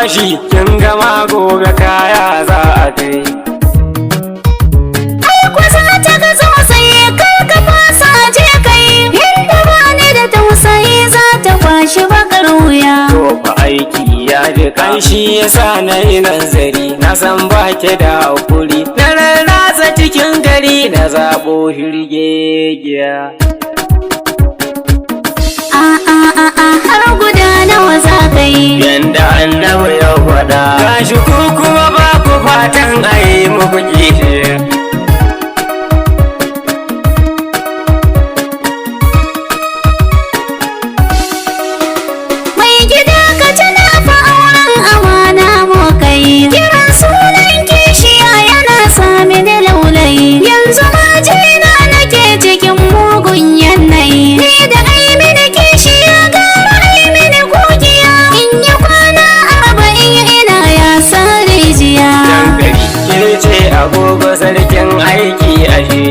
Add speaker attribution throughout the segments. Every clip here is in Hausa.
Speaker 1: bashi kin gama gobe kaya za a kai.
Speaker 2: Ai kusa ta ga sosai kar ka fasa je kai, yadda bani da tausayi za ta kwashi bakar wuya.
Speaker 1: To fa aiki ya ji kanshi yasa na yi nazari, na san ba ke da hakuri, na rarrasa cikin gari na zaɓo hirgegiya.
Speaker 2: Har guda nawa za ka yi?
Speaker 1: Yanda annabi ya faɗa, gashi ku kuma ba ku fatan a yi muku kishi.
Speaker 2: Mai gida ka tuna fa auren amana mu kai, kiran sunan kishiya yana sami da laulayi. Yanzu ma jina nake cikin mugun yanayi, ni da ai mini kishiya gara ai mini gogiya. In yi kwana 40 ina ya san rijiya.
Speaker 1: Dankali ke ce agogo sarkin aiki ashe,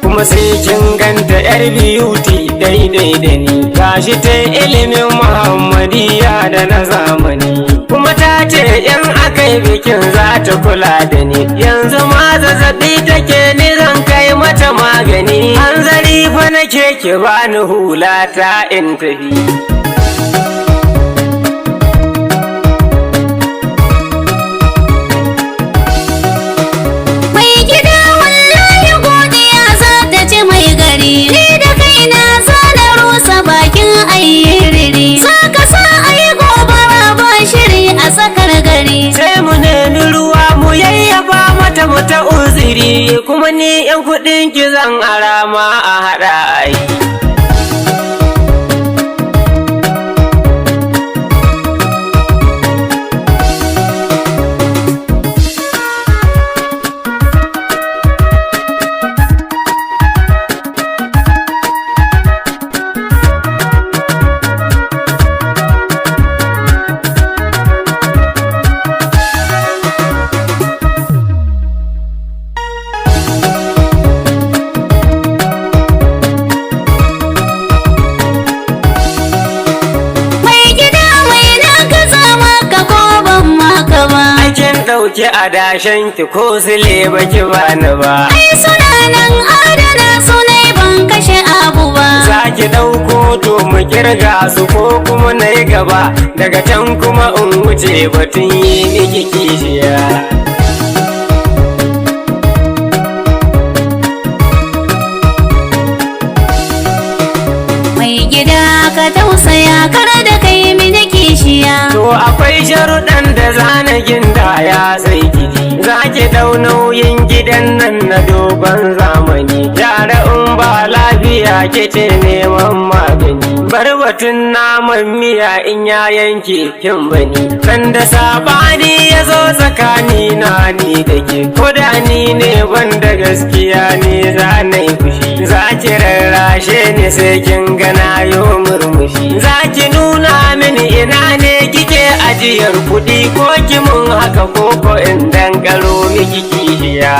Speaker 1: kuma sai kin ganta yar beauty daidai da ni, gashi ta ilimin muhammadiya da na zamani, kuma ta ce in akai bikin za ta kula da ni. Yanzu ma zazzabi take ni zan kai mata magani, hanzari fa nake ki bani hula ta in tafi.
Speaker 2: Mai gida wallahi godiya za ta ci mai gari, ni da kaina za na rusa bakin ayyiriri. Za ka sa ayi gobara ba shiri a tsakar gari.
Speaker 1: Sai mu nemi ruwa mu yayyafa mata mu ta uziri, kuma ni yan kuɗin ki zan arama a haɗa ayi. Ɗauki adashen ki ko sile baki bani ba.
Speaker 2: Ai suna nan adana su ne ban kashe abu ba.
Speaker 1: Za ki ɗauko to mu kirga su ko kuma na yi gaba, daga can kuma in wuce batun yi miki kishiya.
Speaker 2: Mai gida ka tausaya kar da kai mini kishiya.
Speaker 1: To akwai sharuɗan da zanagin da ya sai gidi, za ki ɗau nauyin gidan nan na dogon zamani. Yara in ba lafiya ke ce neman magani, bar batun naman miya in ya yanke kin bani. Sanda sabani ya zo tsakani na ni da ke, ko da ni ne wanda gaskiya ne za na yi fushi. Za ki rarrashe ni sai kin gana yo murmushi, za ki nuna mini ina ne kike ajiyar kuɗi, ko ki mun haka ko in dangalo miki kishiya.